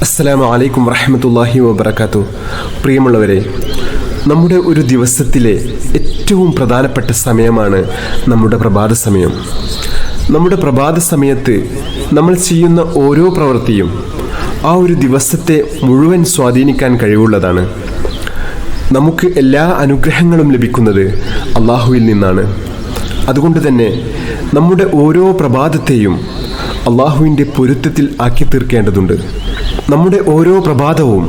അസ്സലാമു അലൈക്കും വറഹ്മത്തുള്ളാഹി വബറകാതുഹു. പ്രിയമുള്ളവരെ, നമ്മുടെ ഒരു ദിവസത്തിലെ ഏറ്റവും പ്രധാനപ്പെട്ട സമയമാണ് നമ്മുടെ പ്രഭാത സമയം. നമ്മുടെ പ്രഭാത സമയത്ത് നമ്മൾ ചെയ്യുന്ന ഓരോ പ്രവൃത്തിയും ആ ഒരു ദിവസത്തെ മുഴുവൻ സ്വാധീനിക്കാൻ കഴിവുള്ളതാണ്. നമുക്ക് എല്ലാ അനുഗ്രഹങ്ങളും ലഭിക്കുന്നത് അള്ളാഹുവിൽ നിന്നാണ്. അതുകൊണ്ട് തന്നെ നമ്മുടെ ഓരോ പ്രഭാതത്തെയും അള്ളാഹുവിൻ്റെ പൊരുത്തത്തിൽ ആക്കി തീർക്കേണ്ടതുണ്ട്. നമ്മുടെ ഓരോ പ്രഭാതവും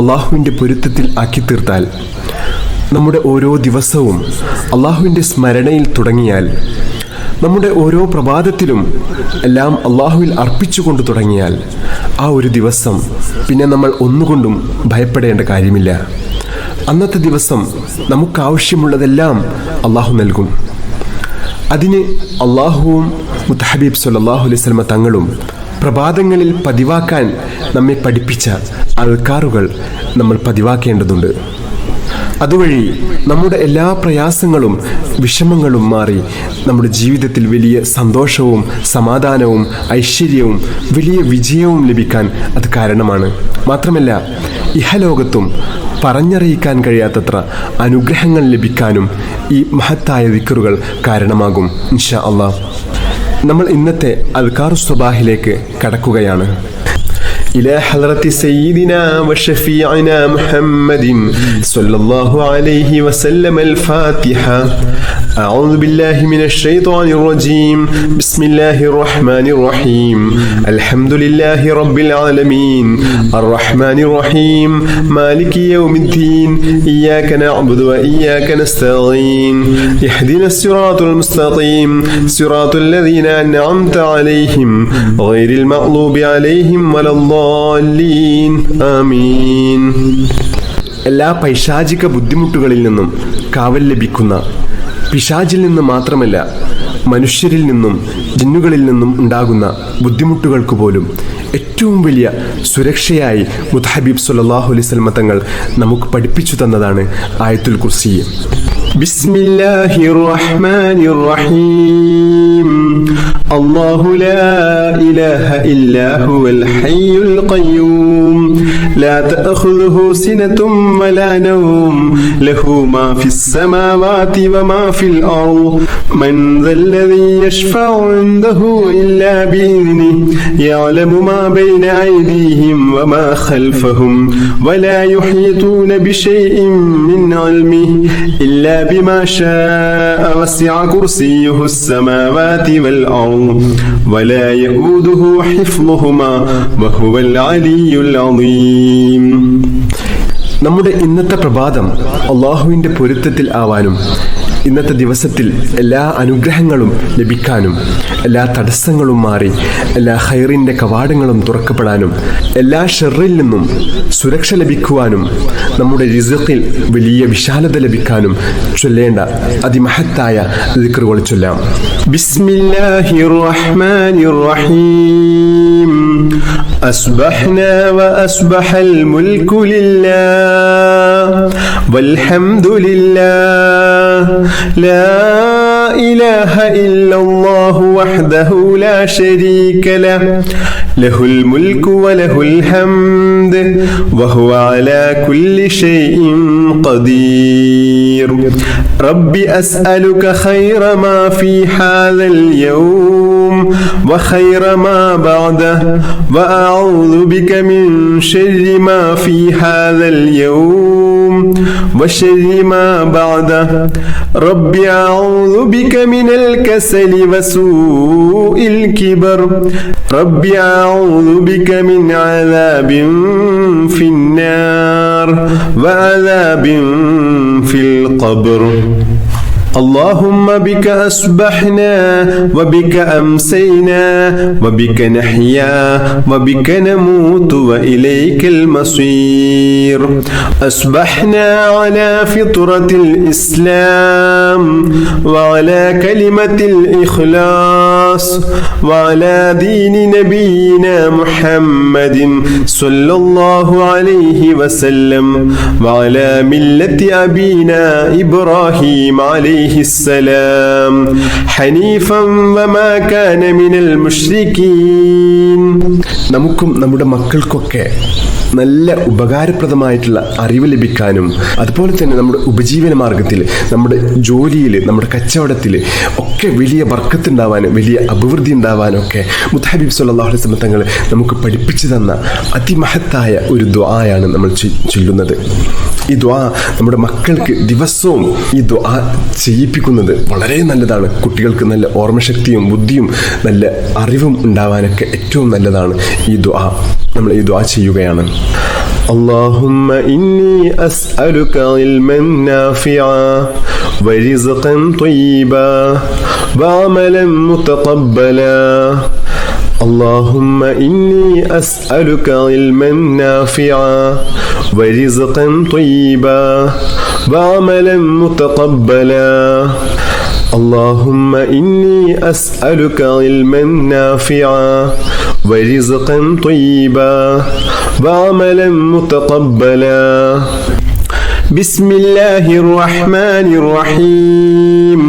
അള്ളാഹുവിൻ്റെ പൊരുത്തത്തിൽ ആക്കി തീർത്താൽ, നമ്മുടെ ഓരോ ദിവസവും അള്ളാഹുവിൻ്റെ സ്മരണയിൽ തുടങ്ങിയാൽ, നമ്മുടെ ഓരോ പ്രഭാതത്തിലും എല്ലാം അള്ളാഹുവിൽ അർപ്പിച്ചുകൊണ്ട് തുടങ്ങിയാൽ, ആ ഒരു ദിവസം പിന്നെ നമ്മൾ ഒന്നുകൊണ്ടും ഭയപ്പെടേണ്ട കാര്യമില്ല. അന്നത്തെ ദിവസം നമുക്കാവശ്യമുള്ളതെല്ലാം അള്ളാഹു നൽകും. അതിന് അള്ളാഹുവും മുത്തഹബീബ് സല്ലല്ലാഹു അലൈഹി വസല്ലം തങ്ങളും പ്രഭാതങ്ങളിൽ പതിവാക്കാൻ നമ്മെ പഠിപ്പിച്ച അൽക്കാറുകൾ നമ്മൾ പതിവാക്കേണ്ടതുണ്ട്. അതുവഴി നമ്മുടെ എല്ലാ പ്രയാസങ്ങളും വിഷമങ്ങളും മാറി നമ്മുടെ ജീവിതത്തിൽ വലിയ സന്തോഷവും സമാധാനവും ഐശ്വര്യവും വലിയ വിജയവും ലഭിക്കാൻ അത് കാരണമാണ്. മാത്രമല്ല, ഇഹലോകത്തും പറഞ്ഞറിയിക്കാൻ കഴിയാത്തത്ര അനുഗ്രഹങ്ങൾ ലഭിക്കാനും ഈ മഹത്തായ ദിക്റുകൾ കാരണമാകും. ഇൻഷാ അല്ലാഹ് നമ്മൾ ഇന്നത്തെ അദ്കാറു സ്വബാഹിലേക്ക് കടക്കുകയാണ്. إلى حضرة سيدنا وشفيعنا محمد صلى الله عليه وسلم الفاتحة. أعوذ بالله من الشيطان الرجيم. بسم الله الرحمن الرحيم. الحمد لله رب العالمين الرحمن الرحيم مالك يوم الدين إياك نعبد وإياك نستعين اهدنا الصراط المستقيم صراط الذين أنعمت عليهم غير المغضوب عليهم ولا الضالين آمين. എല്ലാ പൈശാചിക ബുദ്ധിമുട്ടുകളിൽ നിന്നും കാവൽ ലഭിക്കുന്ന, പിശാചിൽ നിന്ന് മാത്രമല്ല മനുഷ്യരിൽ നിന്നും ജിന്നുകളിൽ നിന്നും ഉണ്ടാകുന്ന ബുദ്ധിമുട്ടുകൾക്ക് പോലും ഏറ്റവും വലിയ സുരക്ഷയായി മുത്തഹബീബ് സല്ലല്ലാഹു അലൈഹി വസല്ലം തങ്ങൾ നമുക്ക് പഠിപ്പിച്ചു തന്നതാണ് ആയത്തുൽ കുർസി. ബിസ്മില്ലാഹിർ റഹ്മാനിർ റഹീം. അല്ലാഹു ലാ ഇലാഹ ഇല്ലാ ഹുവൽ ഹയ്യുൽ ഖയ്യൂം ലാ തഅഖുദുഹു സിനതും വലാ നൗം ലഹു മാ ഫിസ് സമാവാതി വമാ ഫിൽ അർദ് മൻ ദല്ലദീ യശ്ഫഉ ഇൻദഹു ഇല്ലാ ബിഇذനിഹി യഅലമു മാ بين أيديهم وما خلفهم ولا يحيطون بشيء من علمه إلا بما شاء وسع كرسيه السماوات والأرض ولا يؤوده حفظهما وهو العلي العظيم. നമ്മുടെ ഇന്നത്തെ പ്രഭാതം അള്ളാഹുവിൻ്റെ പൊരുത്തത്തിൽ ആവാനും, ഇന്നത്തെ ദിവസത്തിൽ എല്ലാ അനുഗ്രഹങ്ങളും ലഭിക്കാനും, എല്ലാ തടസ്സങ്ങളും മാറി എല്ലാ ഖൈറിൻ്റെ കവാടങ്ങളും തുറക്കപ്പെടാനും, എല്ലാ ഷർറിൽ നിന്നും സുരക്ഷ ലഭിക്കുവാനും, നമ്മുടെ റിസ്ഖിൽ വലിയ വിശാലത ലഭിക്കാനും ചൊല്ലേണ്ട അതിമഹത്തായ ദിക്റുകൾ ചൊല്ലാം. ബിസ്മില്ലാഹിർ റഹ്മാനിർ റഹീം. അസ്ബഹ്നാ വഅസ്ബഹൽ മുൽക്കു ലില്ലാഹ് വൽഹംദുലില്ലാഹ് لا إله إلا الله وحده لا شريك له له الملك وله الحمد وهو على كل شيء قدير. رب أسألك خير ما في هذا اليوم وخير ما بعده وأعوذ بك من شر ما في هذا اليوم وشر ما بعده. رب أعوذ بك من الكسل وسوء الكبر. رب أعوذ بك من عذاب في النار وعذاب في القبر. اللهم بك أصبحنا وبك أمسينا وبك نحيا وبك نموت وإليك المصير. أصبحنا على فطرة الإسلام وعلى كلمة الإخلاص وعلى دين نبينا محمد صلى الله عليه وسلم وعلى ملة أبينا إبراهيم عليه عليه السلام حنيفا وما كان من المشركين. നമുക്കും നമ്മുടെ മക്കൾക്കൊക്കെ നല്ല ഉപകാരപ്രദമായിട്ടുള്ള അറിവ് ലഭിക്കാനും അതുപോലെ തന്നെ നമ്മുടെ ഉപജീവന മാർഗത്തിൽ, നമ്മുടെ ജോലിയിൽ, നമ്മുടെ കച്ചവടത്തിൽ ഒക്കെ വലിയ ബർക്കത്തുണ്ടാവാനും വലിയ അഭിവൃദ്ധി ഉണ്ടാവാനും ഒക്കെ മുത്തഹബീബ് സല്ലല്ലാഹു അലൈഹി വസല്ലം തങ്ങൾ നമുക്ക് പഠിപ്പിച്ചു തന്ന അതിമഹത്തായ ഒരു ദുആയാണ് നമ്മൾ ചൊല്ലുന്നത്. ഈ ദുആ നമ്മുടെ മക്കൾക്ക് ദിവസവും ഈ ദുആ ചെയ്യിപ്പിക്കുന്നത് വളരെ നല്ലതാണ്. കുട്ടികൾക്ക് നല്ല ഓർമ്മശക്തിയും ബുദ്ധിയും നല്ല അറിവും ഉണ്ടാവാനൊക്കെ ഏറ്റവും നല്ലതാണ് ഈ ദുആ. നമ്മൾ ഈ ദുആ ചെയ്യുകയാണ്. اللهم إني أسألك علما نافعا ورزقا طيبا وعملا متقبلا. اللهم إني أسألك علما نافعا ورزقا طيبا وعملا متقبلا. اللهم إني أسألك علما نافعا ورزقا طيبا وعملا متقبلا. بسم الله الرحمن الرحيم.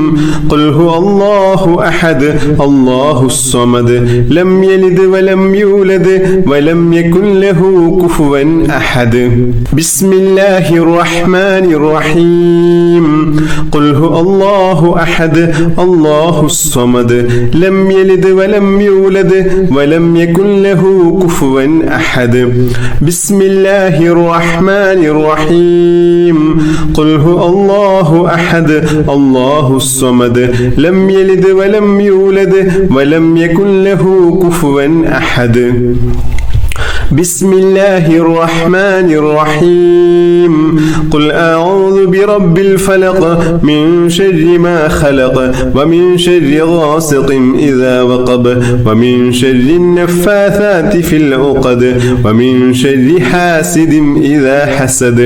قل هو الله أحد الله الصمد لم يلد ولم يولد ولم يكن له كفوا أحد. بسم الله الرحمن الرحيم. قل هو الله أحد الله الصمد لم يلد ولم يولد ولم يكن له كفوا أحد. بسم الله الرحمن الرحيم. قل هو الله أحد الله الصمد لم يلد ولم يولد ولم يكن له كفوا أحد. بسم الله الرحمن الرحيم. قل أعوذ برب الفلق من شر ما خلق ومن شر غاسق إذا وقب ومن شر النفاثات في العقد ومن شر حاسد إذا حسد.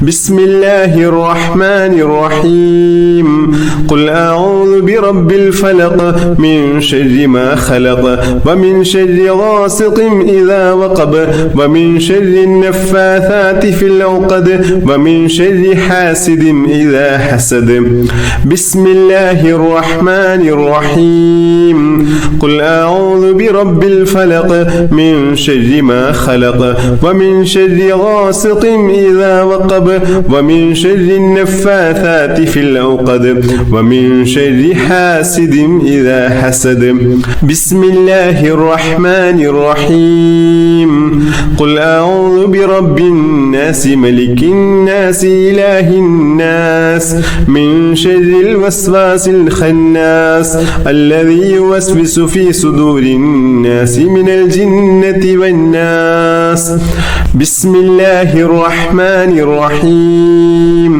بسم الله الرحمن الرحيم. قل أعوذ برب الفلق من شر ما خلق ومن شر غاسق إذا وقب ومن شر النفاثات في العقد ومن شر حاسد إذا حسد. بسم الله الرحمن الرحيم. قل أعوذ برب الفلق من شر ما خلق ومن شر غاسق إذا وقب ومن شر النفاثات في العقد ومن شر حاسد إذا حسد. بسم الله الرحمن الرحيم. قل أعوذ برب الناس ملك الناس إله الناس من شر الوسواس الخناس الذي يوسوس في صدور الناس من الجنة والناس. بسم الله الرحمن الرحيم.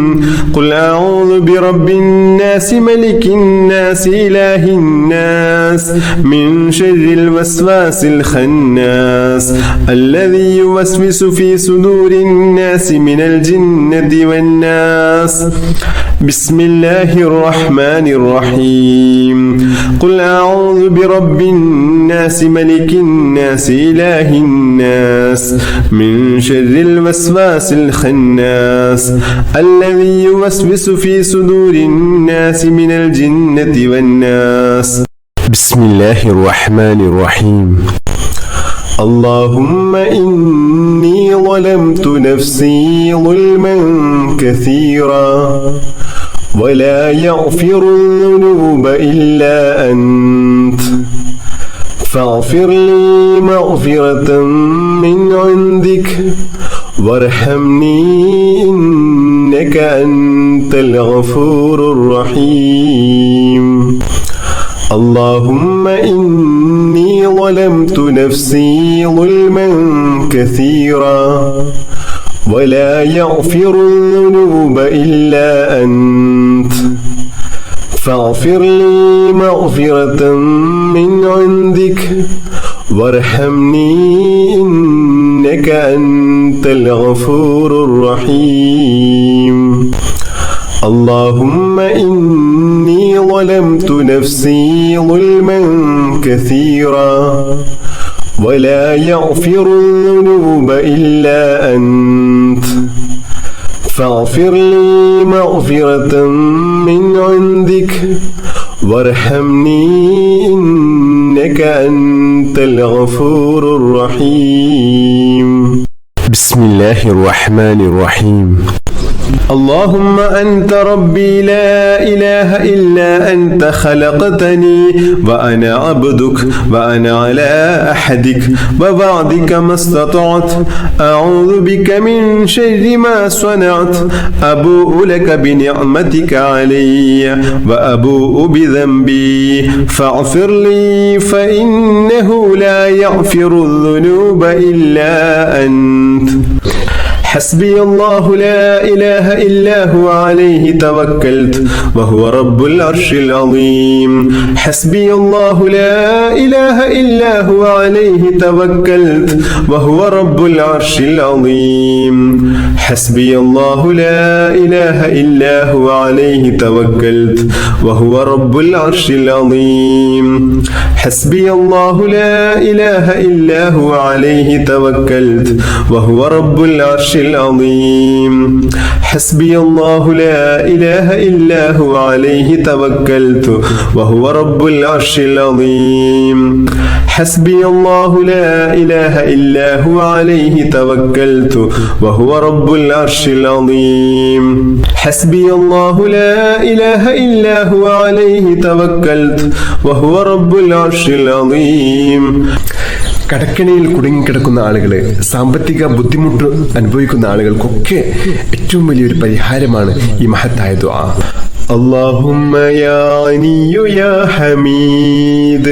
قل أعوذ برب الناس ملك الناس إله الناس من شر الوسواس الخناس الذي يوسوس في صدور الناس من الجنة والناس. بسم الله الرحمن الرحيم. قل أعوذ برب الناس ملك الناس إله الناس من شر الوسواس الخناس الذي يوسوس في صدور الناس من الجنة والناس. بسم الله الرحمن الرحيم. اللهم إني ظلمت نفسي ظلما كثيرا ولا يغفر الذنوب إلا أنت فاغفر لي مغفرة من عندك وارحمني إنك أنت الغفور الرحيم. اللهم إني ظلمت نفسي ظلما كثيرا ولا يغفر الذنوب إلا أنت فاغفر لي مغفرة من عندك وارحمني إنك أنت الغفور الرحيم. اللهم إني ظلمت نفسي ظلما كثيرا ولا يغفر الذنوب إلا أنت فاغفر لي مغفرة من عندك وارحمني إنك أنت الغفور الرحيم. بسم الله الرحمن الرحيم. اللهم أنت ربي لا إله إلا أنت خلقتني وأنا عبدك وأنا على عهدك ووعدك ما استطعت أعوذ بك من شر ما صنعت أبوء لك بنعمتك علي وأبوء بذنبي فاغفر لي فإنه لا يغفر الذنوب إلا أنت. حسبي الله لا إله إلا هو عليه توكلت وهو رب العرش العظيم. حسبي الله لا إله إلا هو عليه توكلت وهو رب العرش العظيم. حسبي الله لا إله إلا هو عليه توكلت وهو رب العرش العظيم. حسبي الله لا إله إلا هو عليه توكلت وهو رب العرش العظيم. حسبي الله لا إله إلا هو عليه توكلت وهو رب العرش العظيم. حسبي الله لا إله إلا هو عليه توكلت وهو رب العرش العظيم. حسبي الله لا إله إلا هو عليه توكلت وهو رب العرش العظيم. കടക്കണിയിൽ കുടുങ്ങിക്കിടക്കുന്ന ആളുകളെ, സാമ്പത്തിക ബുദ്ധിമുട്ട് അനുഭവിക്കുന്ന ആളുകൾക്കൊക്കെ ഏറ്റവും വലിയൊരു പരിഹാരമാണ് ഈ മഹത്തായ ദുആ. اللهم يا غني يا حميد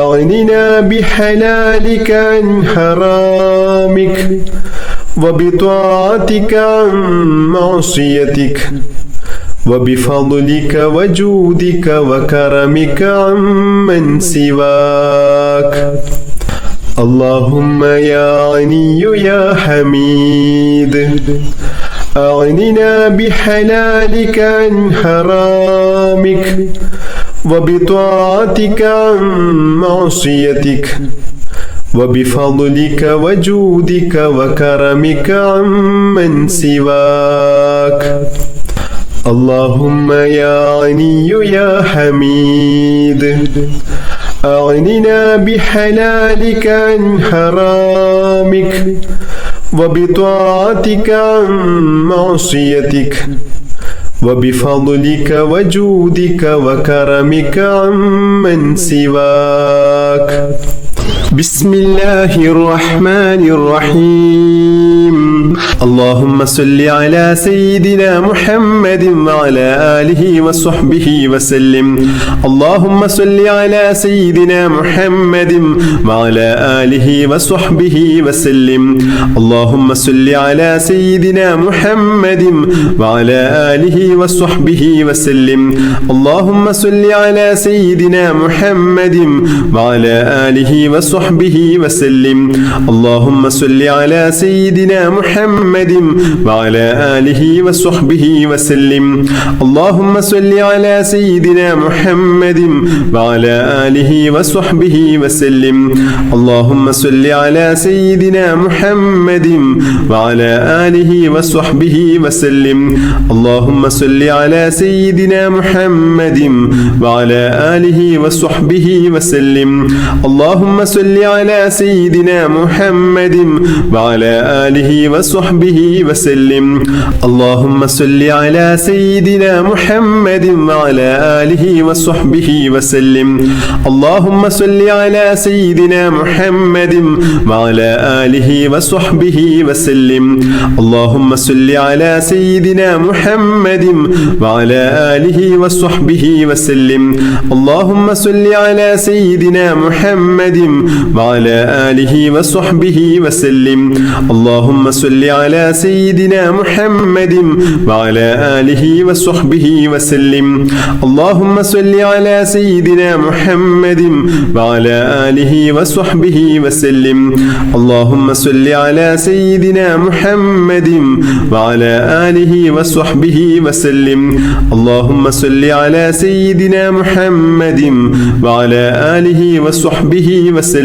أغننا بحلالك عن حرامك وبطاعتك عن معصيتك وبفضلك وجودك وكرمك عمن سواك. اللهم يا غني يا حميد أغننا بحلالك عن حرامك وبطاعتك عن معصيتك وبفضلك وجودك وكرمك عمن سواك. اللهم يا غني يا حميد أغننا بحلالك عن حرامك وبطاعتك عن معصيتك وبفضلك وجودك وكرمك عمن سواك. بسم الله الرحمن الرحيم. اللهم صل على سيدنا محمد وعلى آله وصحبه وسلم. اللهم صل على سيدنا محمد وعلى آله وصحبه وسلم. اللهم صل على سيدنا محمد وعلى آله وصحبه وسلم. اللهم صل على سيدنا محمد وعلى آله وصحبه وسلم. اللهم صل على سيدنا محمد وعلى آله وصحبه وسلم. اللهم صل على سيدنا محمد وعلى آله وصحبه وسلم. اللهم صل على سيدنا محمد وعلى آله وصحبه وسلم. اللهم صل على سيدنا محمد وعلى آله وصحبه وسلم. اللهم صل على سيدنا محمد وعلى آله وصحبه وسلم. اللهم صل على سيدنا محمد وعلى آله وصحبه وسلم. اللهم صل على سيدنا محمد وعلى آله وصحبه وسلم. اللهم صل على سيدنا محمد وعلى آله وصحبه وسلم. اللهم صل على سيدنا محمد وعلى آله وصحبه وسلم. اللهم صل على سيدنا محمد وعلى آله وصحبه وسلم. اللهم صل على سيدنا محمد وعلى آله وصحبه وسلم. اللهم صل على سيدنا محمد وعلى آله وصحبه وسلم. اللهم صل على سيدنا محمد وعلى آله وصحبه وسلم.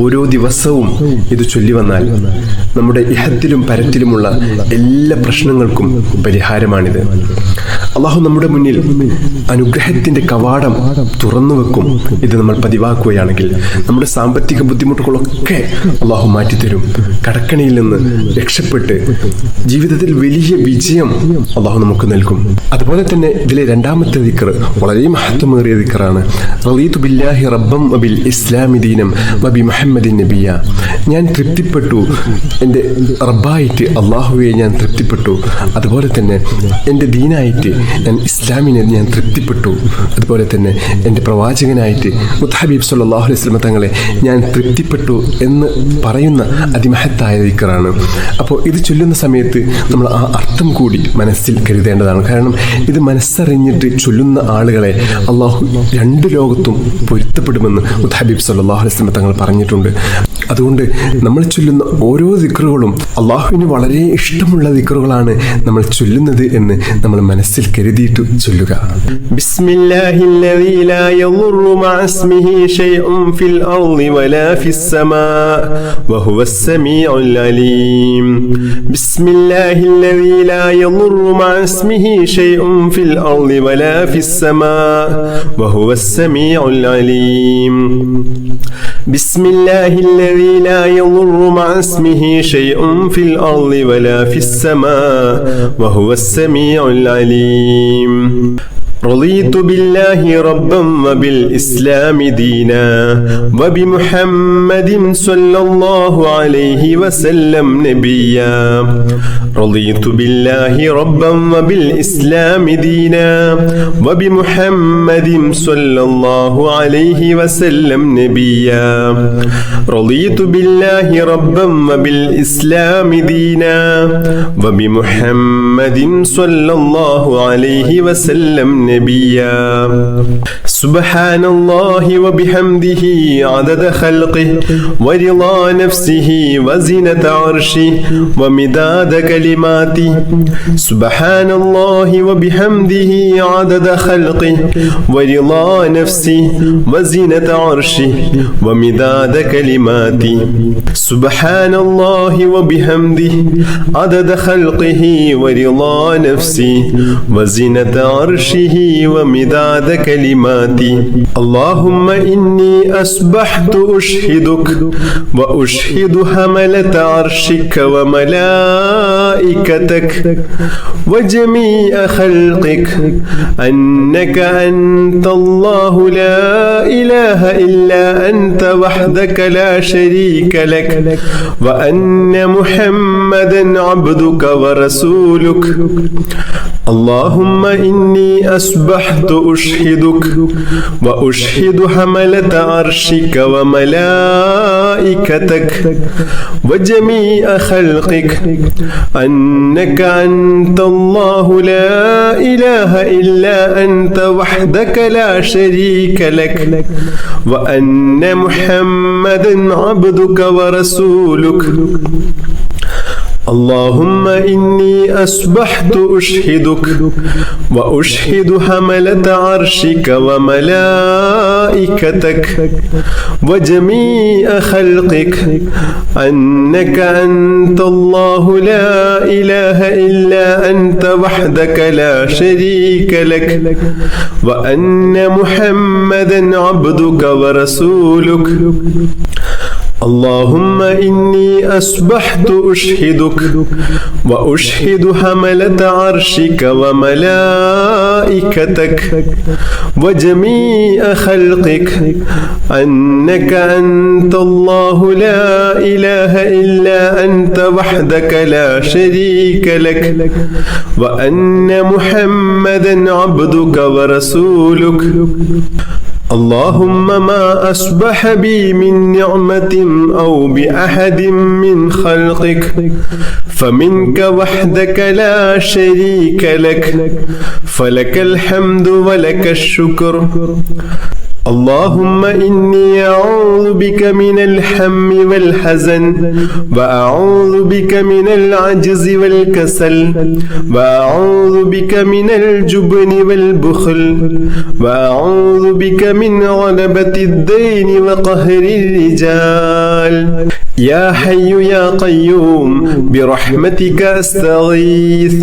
ഓരോ ദിവസവും ഇത് ചൊല്ലി വന്നാൽ നമ്മുടെ ഇഹത്തിലും പരത്തിലുമുള്ള എല്ലാ പ്രശ്നങ്ങൾക്കും പരിഹാരമാണിത്. അള്ളാഹു നമ്മുടെ മുന്നിൽ അനുഗ്രഹത്തിന്റെ കവാടം തുറന്നു വെക്കും. ഇത് നമ്മൾ പതിവാക്കുകയാണെങ്കിൽ നമ്മുടെ സാമ്പത്തിക ബുദ്ധിമുട്ടുകളൊക്കെ അള്ളാഹു മാറ്റിത്തരും. കടക്കണിയിൽ നിന്ന് രക്ഷപ്പെട്ട് ജീവിതത്തിൽ വലിയ വിജയം അള്ളാഹു നമുക്ക് നൽകും. അതുപോലെ തന്നെ ഇതിലെ രണ്ടാമത്തെ ദിക്ർ വളരെ മഹത്വമേറിയ ദിക്റാണ്. റളീതു ബില്ലാഹി റബ്ബൻ വബിൽ ഇസ്ലാമി ദീനം വബി മുഹമ്മദിൻ നബിയ. ഞാൻ തൃപ്തിപ്പെട്ടു, എൻ്റെ റബ്ബായിട്ട് അള്ളാഹുവെ ഞാൻ തൃപ്തിപ്പെട്ടു. അതുപോലെ തന്നെ എൻ്റെ ദീനായിട്ട് ഞാൻ ഇസ്ലാമിനെ ഞാൻ തൃപ്തിപ്പെട്ടു. അതുപോലെ തന്നെ എൻ്റെ പ്രവാചകനായിട്ട് മുത്തഹബീബ് സല്ലല്ലാഹു അലൈഹി വസല്ലം തങ്ങളെ ഞാൻ തൃപ്തിപ്പെട്ടു എന്ന് പറയുന്ന അതിമഹത്തായ ദിക്റാണ്. അപ്പോൾ ഇത് ചൊല്ലുന്ന സമയത്ത് നമ്മൾ ആ അർത്ഥം കൂടി മനസ്സിൽ കരുതേണ്ടതാണ്. കാരണം ഇത് മനസ്സറിഞ്ഞിട്ട് ചൊല്ലുന്ന ആളുകളെ അള്ളാഹു രണ്ട് ലോകത്തും പൊരുത്തപ്പെടുമെന്ന് മുത്തഹബീബ് സല്ലല്ലാഹു അലൈഹി വസല്ലം തങ്ങൾ പറഞ്ഞിട്ടുണ്ട്. അതുകൊണ്ട് നമ്മൾ ചൊല്ലുന്ന ഓരോ ദിക്റുകളും അള്ളാഹുവിന് വളരെ ഇഷ്ടമുള്ള ദിക്റുകളാണ് നമ്മൾ ചൊല്ലുന്നത് എന്ന് നമ്മൾ മനസ്സിൽ കരുതിയിട്ട് ചൊല്ലുക. ബിസ്മില്ലാഹില്ലദീ ലാ യദുറു മഅ ഇസ്മിഹി ശൈഉൻ ഫിൽ അർളി വലാ ഫിസ് സമാ വഹുവസ് സമീഉൽ അലീം. ബിസ്മില്ലാഹില്ലദീ ലാ യദുറു മഅ ഇസ്മിഹി ശൈഉൻ ഫിൽ അർളി വലാ ഫിസ് സമാ വഹുവസ് സമീഉൽ അലീം. ബിസ്മില്ലാഹില്ലദീ ലാ യദുറു മഅ ഇസ്മിഹി ശൈഉൻ ഫിൽ അർളി വലാ ഫിസ് സമാ വഹുവസ് സമീഉൽ അലീം. رضيت بالله ربا وبالإسلام دينا وبمحمد صلى الله عليه وسلم نبيا. رضيت بالله ربا وبالإسلام دينا وبمحمد صلى الله عليه وسلم نبيا. رضيت بالله ربا وبالإسلام دينا وبمحمد صلى الله عليه وسلم نبيا. سبحان الله وبحمده عدد خلقه ورضا نفسه وزنة عرشه ومداد كلماته. سبحان الله وبحمده عدد خلقه ورضا نفسه وزنة عرشه ومداد كلماته. سبحان الله وبحمده عدد خلقه ورضا نفسه وزنة عرشه ومداد كلماتي. اللهم إني أصبحت أشهدك وأشهد حملة عرشك وملائكتك وجميع خلقك أنك أنت الله لا إله إلا أنت وحدك لا شريك لك وأن محمدا عبدك ورسولك. اللهم إني أصبحت أشهدك وأشهد حملة عرشك وملائكتك وجميع خلقك أنك أنت الله لا إله إلا أنت وحدك لا شريك لك وأن محمدا عبدك ورسولك. اللهم إني أصبحت أشهدك وأشهد حملة عرشك وملائكتك وجميع خلقك أنك أنت الله لا إله إلا أنت وحدك لا شريك لك وأن محمدا عبدك ورسولك. اللهم إني أصبحت أشهدك وأشهد حملة عرشك وملائكتك وجميع خلقك أنك أنت الله لا إله إلا أنت وحدك لا شريك لك وأن محمدا عبدك ورسولك. اللهم ما أصبح بي من نعمة أو بأحد من خلقك فمنك وحدك لا شريك لك فلك الحمد ولك الشكر. اللهم إني أعوذ بك من الهم والحزن وأعوذ بك من العجز والكسل وأعوذ بك من الجبن والبخل وأعوذ بك من غلبة الدين وقهر الرجال يا حي يا قيوم برحمتك أستغيث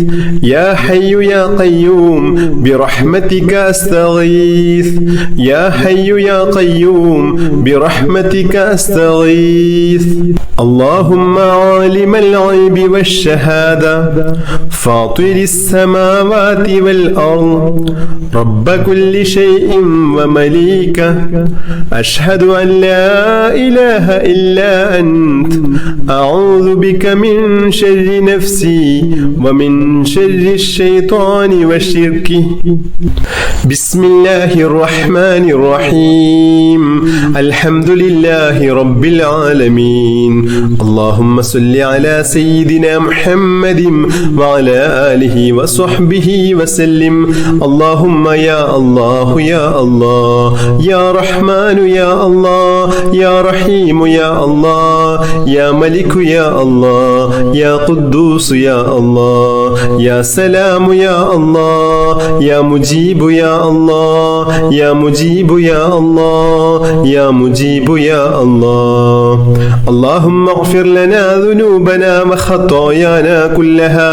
يا حي يا قيوم برحمتك أستغيث يا حي يا قيوم برحمتك أستغيث اللهم عالم الغيب والشهادة فاطر السماوات والأرض رب كل شيء ومليكه أشهد أن لا إله إلا أنت أعوذ بك من شر نفسي ومن شر الشيطان وشركه بسم الله الرحمن الرحيم الحمد لله رب العالمين اللهم صل على سيدنا محمد وعلى آله وصحبه وسلم اللهم يا الله يا الله يا رحمن يا الله يا رحيم يا الله يا ملك يا الله يا قدوس يا الله يا سلام يا الله يا مجيب يا الله يا مجيب يا الله يا مجيب يا الله اللهم اغفر لنا ذنوبنا وخطايانا كلها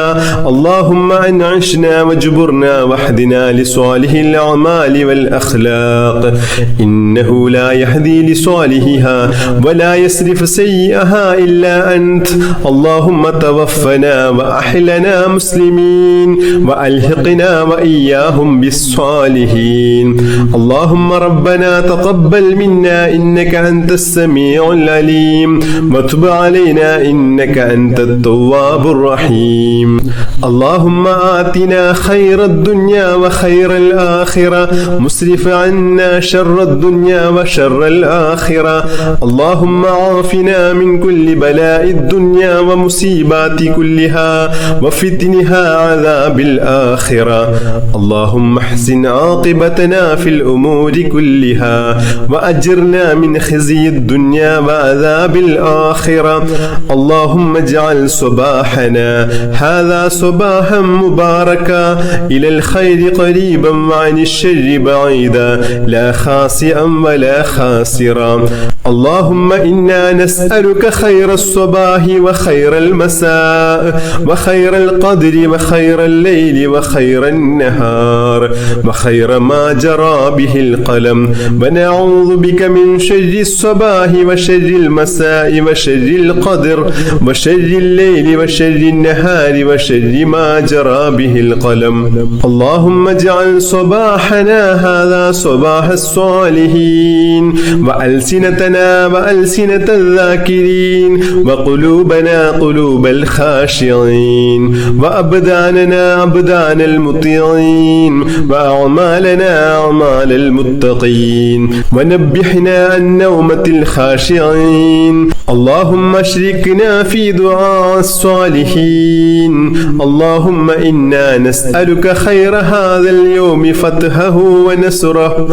اللهم أنعشنا واجبرنا واهدنا لصالح الأعمال والأخلاق إنه لا يهدي لصالحها ولا يصرف سيئها إلا أنت اللهم توفنا وأحلنا مسلمين وألحقنا وإياهم بالصالحين اللهم ربنا تقبل منا إنك أنت السميع العليم وتب علينا إنك أنت التواب الرحيم اللهم آتنا خير الدنيا وخير الآخرة مسرف عنا شر الدنيا وشر الآخرة اللهم عافنا من كل بلاء الدنيا ومصيبات كلها وفتنها عذاب الآخرة اللهم احسن عاقبتنا في الأمور كلها وأجرنا من خزي الدنيا وعذاب الآخرة اللهم اجعل صباحنا هذا صباحا مباركا إلى الخير قريبا وعن الشر بعيدا لا خاسئا ولا خاسرا اللهم إنا نسألك خير الصباح وخير المساء وخير القدر وخير الليل وخير النهار وخير ما جرى به القلم ونعوذ بك من شر الصباح وشر المساء وشر القدر وشر الليل وشر النهار وشر ما جرى به القلم اللهم اجعل صباحنا هذا صباح الصالحين وألسنتنا وألسنة الذاكرين وقلوبنا قلوب الخاشعين وأبداننا أبدان المطيعين وأعمالنا أعمال المتقين ونبحنا عن نومة الخاشعين اللهم اشركنا في دعاء الصالحين اللهم إنا نسألك خير هذا اليوم فتحه ونصره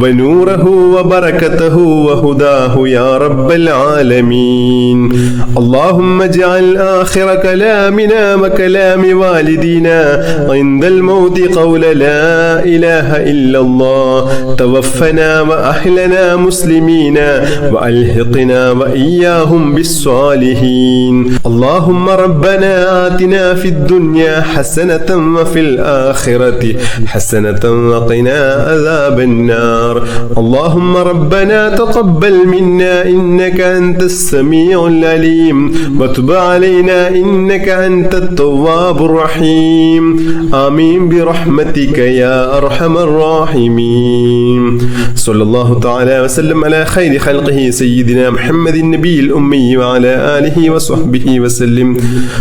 ونوره وبركته وهداه يا رب العالمين اللهم اجعل آخر كلامنا وكلام والدينا عند الموت قول لا إله إلا الله توفنا وأحلنا مسلمين وألحقنا وإياهم بالصالحين اللهم ربنا آتنا في الدنيا حسنة وفي الآخرة حسنة وقنا عذاب النار اللهم ربنا تقبل منا إنك أنت السميع العليم وتب علينا إنك أنت التواب الرحيم آمين برحمتك يا أرحم الراحمين صلى الله تعالى وسلم على خير خلقه سيدنا محمد النبي الأمي وعلى آله وصحبه وسلم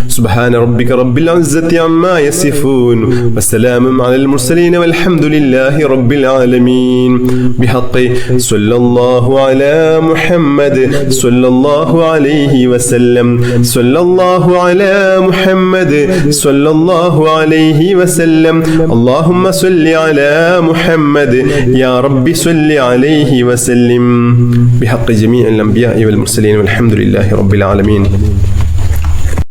سبحان ربك رب العزة عما يصفون وسلام على المرسلين والحمد لله رب العالمين بحق صلى الله على محمد صلى الله عليه وسلم صلى الله على محمد صلى الله عليه وسلم اللهم صل على محمد يا رب صل عليه وسلم بحق جميع الأنبياء والمرسلين والحمد لله رب العالمين.